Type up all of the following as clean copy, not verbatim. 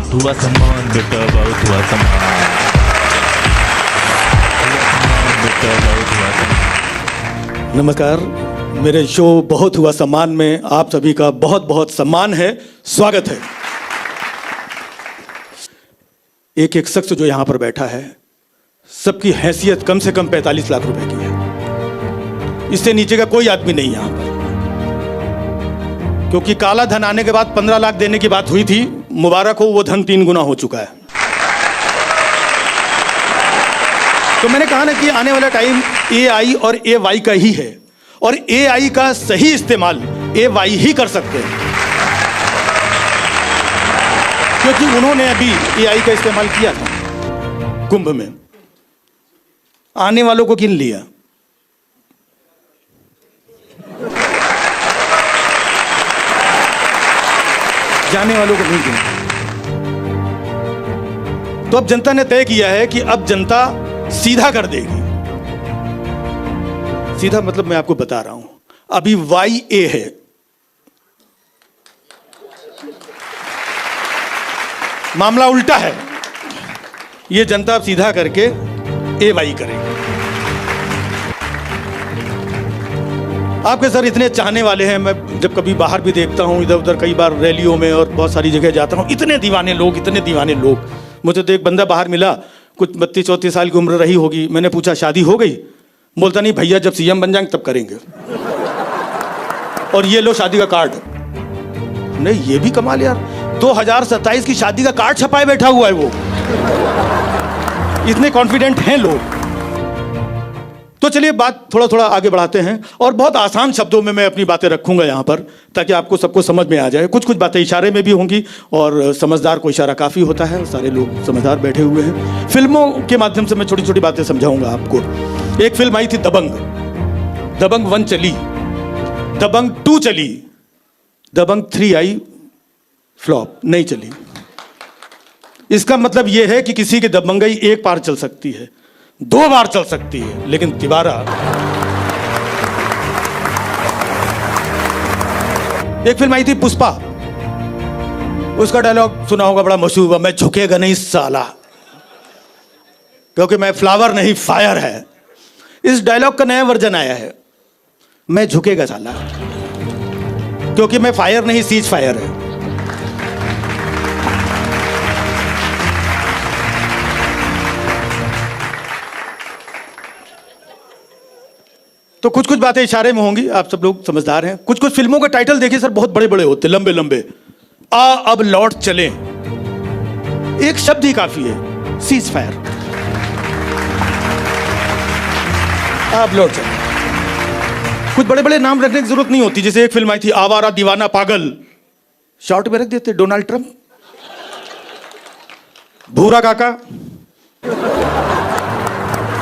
बहुत हुआ सम्मान बेटा, बहुत हुआ सम्मान बेटा, बहुत हुआ सम्मान। नमस्कार, मेरे शो बहुत हुआ सम्मान में आप सभी का बहुत बहुत सम्मान है, स्वागत है। एक एक शख्स जो यहाँ पर बैठा है, सबकी हैसियत कम से कम 45 लाख रुपए की है। इससे नीचे का कोई आदमी नहीं यहाँ पर, क्योंकि काला धन आने के बाद 15 लाख देने की बात हुई थी। मुबारक हो, वो धन 3 गुना हो चुका है। तो मैंने कहा ना कि आने वाला टाइम AI और AY का ही है, और AI का सही इस्तेमाल AY ही कर सकते हैं, क्योंकि उन्होंने अभी AI का इस्तेमाल किया था कुंभ में। आने वालों को गिन लिया, जाने वालों को नहीं गिना। तो अब जनता ने तय किया है कि अब जनता सीधा कर देगी। सीधा मतलब मैं आपको बता रहा हूं, अभी YA है, मामला उल्टा है। ये जनता अब सीधा करके AY करेगी। आपके सर इतने चाहने वाले हैं, मैं जब कभी बाहर भी देखता हूँ, इधर उधर कई बार रैलियों में और बहुत सारी जगह जाता हूँ, इतने दीवाने लोग, इतने दीवाने लोग। मुझे तो एक बंदा बाहर मिला, कुछ 32-34 साल की उम्र रही होगी। मैंने पूछा शादी हो गई? बोलता नहीं भैया, जब CM बन जाएंगे तब करेंगे। और ये लो शादी का कार्ड। नहीं, ये भी कमाल यार, 2027 की शादी का कार्ड छपाए बैठा हुआ है वो। इतने कॉन्फिडेंट हैं लोग। तो चलिए बात थोड़ा थोड़ा आगे बढ़ाते हैं, और बहुत आसान शब्दों में मैं अपनी बातें रखूंगा यहाँ पर, ताकि आपको सबको समझ में आ जाए। कुछ कुछ बातें इशारे में भी होंगी, और समझदार को इशारा काफ़ी होता है, सारे लोग समझदार बैठे हुए हैं। फिल्मों के माध्यम से मैं छोटी छोटी बातें समझाऊंगा आपको। एक फिल्म आई थी दबंग। दबंग 1 चली, दबंग 2 चली, दबंग 3 आई, फ्लॉप, नहीं चली। इसका मतलब यह है कि किसी की दबंगई एक बार चल सकती है, 2 बार चल सकती है, लेकिन दोबारा। एक फिल्म आई थी पुष्पा, उसका डायलॉग सुना होगा, बड़ा मशहूर, मैं झुकेगा नहीं साला, क्योंकि मैं फ्लावर नहीं फायर है। इस डायलॉग का नया वर्जन आया है, मैं झुकेगा साला, क्योंकि मैं फायर नहीं सीज फायर है। तो कुछ कुछ बातें इशारे में होंगी, आप सब लोग समझदार हैं। कुछ कुछ फिल्मों के टाइटल देखिए सर, बहुत बड़े बड़े होते, लंबे लंबे। आ अब लौट चले, एक शब्द ही काफी है, सीज फायर। अब लौट चले। कुछ बड़े बड़े नाम रखने की जरूरत नहीं होती। जैसे एक फिल्म आई थी आवारा दीवाना पागल, शॉर्ट में रख देते डोनाल्ड ट्रंप। भूरा काका,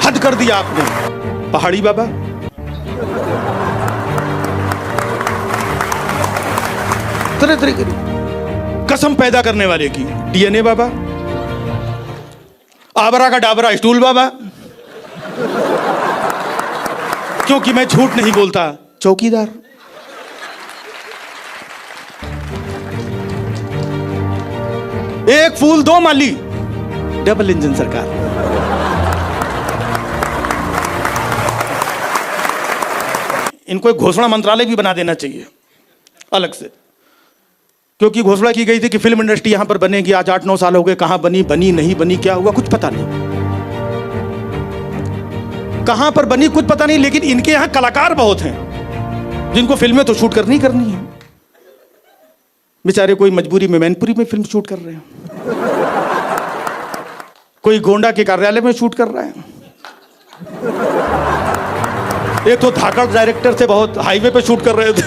हद कर दिया आपने, पहाड़ी बाबा। तरह तरह की कसम पैदा करने वाले की, DNA बाबा। आबरा का डाबरा स्टूल बाबा, क्योंकि मैं झूठ नहीं बोलता, चौकीदार। एक फूल 2 माली, डबल इंजन सरकार। इनको एक घोषणा मंत्रालय भी बना देना चाहिए अलग से, क्योंकि घोषणा की गई थी कि फिल्म इंडस्ट्री यहां पर बनेगी। आज 8-9 साल हो गए, कहां बनी, बनी नहीं बनी, क्या हुआ कुछ पता नहीं, कहां पर बनी कुछ पता नहीं। लेकिन इनके यहां कलाकार बहुत हैं जिनको फिल्में तो शूट करनी करनी है। बेचारे कोई मजबूरी में मैनपुरी में फिल्म शूट कर रहे हैं, कोई गोंडा के कार्यालय में शूट कर रहा है। एक तो धाकड़ डायरेक्टर थे, बहुत हाईवे पे शूट कर रहे थे।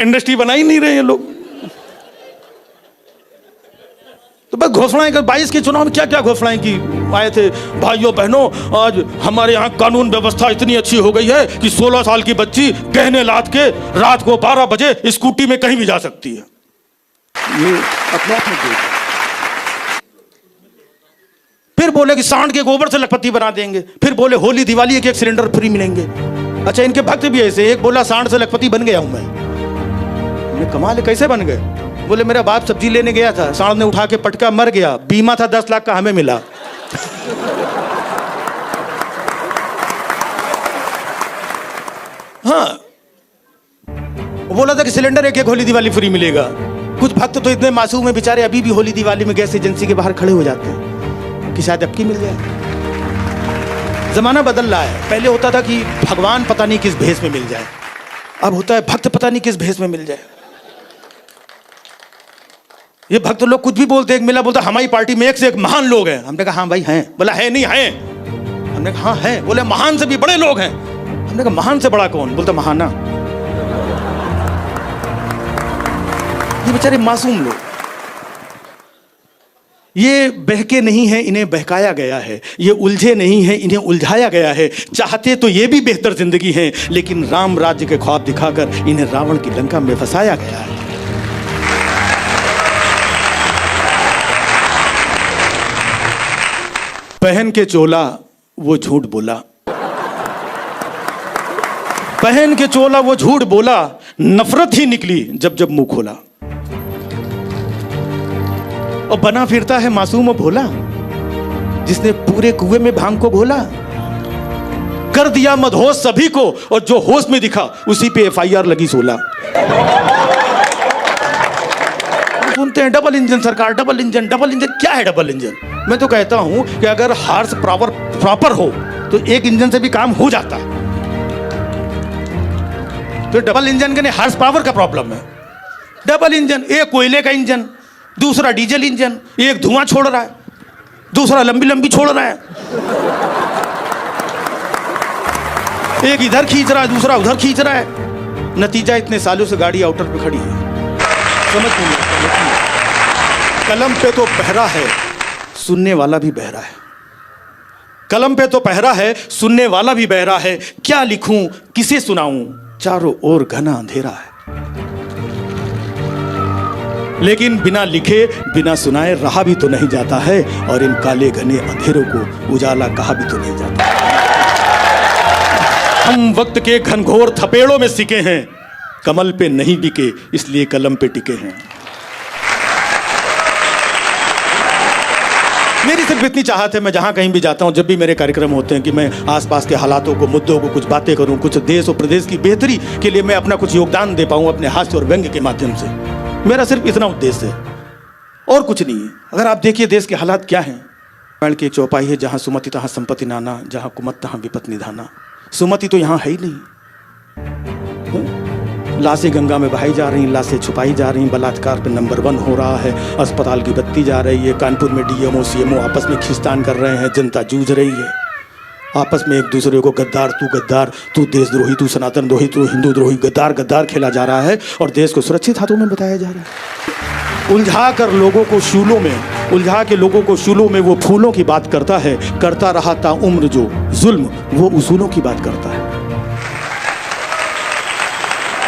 इंडस्ट्री बना ही नहीं रहे हैं लोग। तो बस घोषणाएं कर, 22 के चुनाव में क्या क्या घोषणाएं की आए थे। भाइयों बहनों, आज हमारे यहाँ कानून व्यवस्था इतनी अच्छी हो गई है कि 16 साल की बच्ची गहने लाद के रात को 12 बजे स्कूटी में कहीं भी जा सकती है। ये अपने आप में फिर बोले कि सांड के गोबर से लखपति बना देंगे, फिर बोले होली दिवाली एक सिलेंडर फ्री मिलेंगे। अच्छा, इनके भक्त भी ऐसे, एक बोला सांड से लखपति बन गया हूं मैं। कमाल है, कैसे बन गए? बोले मेरा बाप सब्जी लेने गया था, सांड ने उठा के पटका, मर गया, बीमा था 10 लाख का, हमें मिला। हाँ, बोला था कि सिलेंडर एक होली दिवाली फ्री मिलेगा। कुछ भक्त तो इतने मासूम है बेचारे, अभी भी होली दिवाली में गैस एजेंसी के बाहर खड़े हो जाते हैं कि शायद अब की मिल जाए। जमाना बदल रहा है, पहले होता था कि भगवान पता नहीं किस भेष में मिल जाए, अब होता है भक्त पता नहीं किस भेष में मिल जाए। ये भक्त लोग कुछ भी बोलते, एक मिला बोलता हमारी पार्टी में एक से एक महान लोग हैं। हमने कहा हाँ भाई हैं। बोला है नहीं है। हमने कहा हाँ है। बोले महान से भी बड़े लोग हैं। हमने कहा महान से बड़ा कौन? बोलता महाना। ये बेचारे मासूम लोग, ये बहके नहीं है, इन्हें बहकाया गया है। ये उलझे नहीं है, इन्हें उलझाया गया है। चाहते तो ये भी बेहतर जिंदगी है, लेकिन राम राज्य के ख्वाब दिखाकर इन्हें रावण की लंका में फंसाया गया है। पहन के चोला वो झूठ बोला, पहन के चोला वो झूठ बोला, नफरत ही निकली जब जब मुंह खोला। और बना फिरता है मासूम और भोला, जिसने पूरे कुएं में भांग को घोला। कर दिया मदहोश सभी को, और जो होश में दिखा उसी पे FIR लगी 16। सुनते हैं डबल इंजन सरकार, डबल इंजन, डबल इंजन। क्या है डबल इंजन? मैं तो कहता हूं कि अगर हार्स पावर प्रॉपर हो तो एक इंजन से भी काम हो जाता है। तो डबल इंजन के नहीं, हार्स पावर का प्रॉब्लम है। डबल इंजन, एक कोयले का इंजन, दूसरा डीजल इंजन, एक धुआं छोड़ रहा है, दूसरा लंबी लंबी छोड़ रहा है, एक इधर खींच रहा है, दूसरा उधर खींच रहा है। नतीजा इतने सालों से गाड़ी आउटर पे खड़ी है, समझ नहीं आता। कलम पे तो पहरा है, सुनने वाला भी बहरा है। कलम पे तो पहरा है, सुनने वाला भी बहरा है। क्या लिखूं, किसे सुनाऊं, चारों ओर घना अंधेरा है। लेकिन बिना लिखे बिना सुनाए रहा भी तो नहीं जाता है, और इन काले घने अंधेरों को उजाला कहा भी तो नहीं जाता। हम वक्त के घनघोर थपेड़ों में सिके हैं, कमल पे नहीं बिके इसलिए कलम पे टिके हैं। मेरी सिर्फ इतनी चाहत है, मैं जहां कहीं भी जाता हूं, जब भी मेरे कार्यक्रम होते हैं, कि मैं आसपास के हालातों को, मुद्दों को कुछ बातें करूं, कुछ देश और प्रदेश की बेहतरी के लिए मैं अपना कुछ योगदान दे पाऊं अपने हास्य और व्यंग्य के माध्यम से। मेरा सिर्फ इतना उद्देश्य है, और कुछ नहीं है। अगर आप देखिए देश के हालात क्या हैं। रामायण की एक चौपाई है, जहां सुमति तहां संपत्ति नाना, जहां कुमत तहां विपत निधाना। सुमति तो यहां है ही नहीं। लाशें गंगा में बहाई जा रही, लाशें छुपाई जा रही, बलात्कार पे नंबर 1 हो रहा है, अस्पताल की बत्ती जा रही है, कानपुर में DMO CMO आपस में खींचतान कर रहे हैं, जनता जूझ रही है आपस में, एक दूसरे को गद्दार, तू देशद्रोही, तू सनातन द्रोही, तू हिंदू द्रोही, गद्दार गद्दार खेला जा रहा है, और देश को सुरक्षित हाथों में बताया जा रहा है। उलझा कर लोगों को शूलों में, उलझा के लोगों को शूलों में वो फूलों की बात करता है, करता रहा ता उम्र जो जुल्म, वो उसूलों की बात करता है।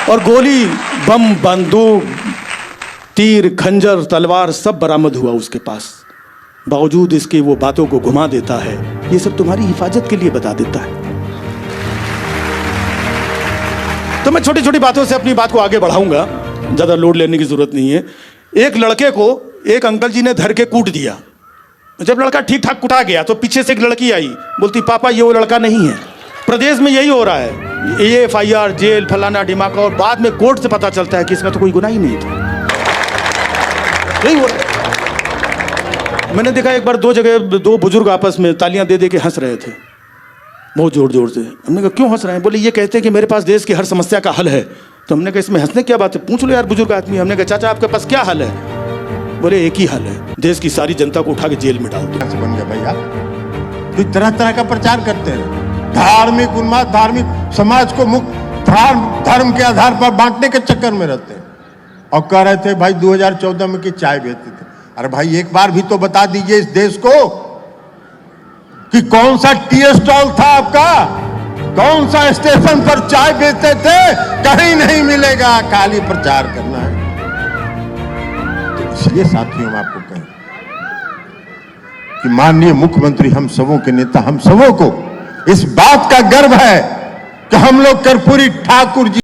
और गोली, बम, बंदूक, तीर, खंजर, तलवार सब बरामद हुआ उसके पास। बावजूद इसके वो बातों को घुमा देता है, ये सब तुम्हारी हिफाजत के लिए बता देता है। तो मैं छोटी छोटी बातों से अपनी बात को आगे बढ़ाऊंगा, ज्यादा लोड लेने की जरूरत नहीं है। एक लड़के को एक अंकल जी ने धर के कूट दिया। जब लड़का ठीक ठाक कुटा गया तो पीछे से एक लड़की आई, बोलती पापा ये वो लड़का नहीं है। प्रदेश में यही हो रहा है, ये FIR, जेल, फलाना ढिमाका, और बाद में कोर्ट से पता चलता है कि इसमें तो कोई गुनाह ही नहीं था। यही हो रहा है। मैंने देखा एक बार 2 जगह 2 बुजुर्ग आपस में तालियां दे दे के हंस रहे थे, बहुत जोर जोर से। हमने कहा क्यों हंस रहे हैं? बोले ये कहते हैं कि मेरे पास देश की हर समस्या का हल है। तो हमने कहा इसमें हंसने क्या बात है, पूछ लो यार बुजुर्ग आदमी। हमने कहा चाचा आपके पास क्या हल है? बोले एक ही हल है, देश की सारी जनता को उठा के जेल में डाल दो। बन गया भैया, तो तरह तरह का प्रचार करते हैं, धार्मिक उन्माद, धार्मिक समाज को मुक्त धर्म के आधार पर बांटने के चक्कर में रहते हैं। और कह रहे थे भाई 2014 में कि चाय बेचते थे। अरे भाई एक बार भी तो बता दीजिए इस देश को कि कौन सा टी स्टॉल था आपका, कौन सा स्टेशन पर चाय बेचते थे? कहीं नहीं मिलेगा, खाली प्रचार करना है। तो इसलिए साथियों हम आपको कहें कि माननीय मुख्यमंत्री हम सबों के नेता, हम सबों को इस बात का गर्व है कि हम लोग कर्पूरी ठाकुर जी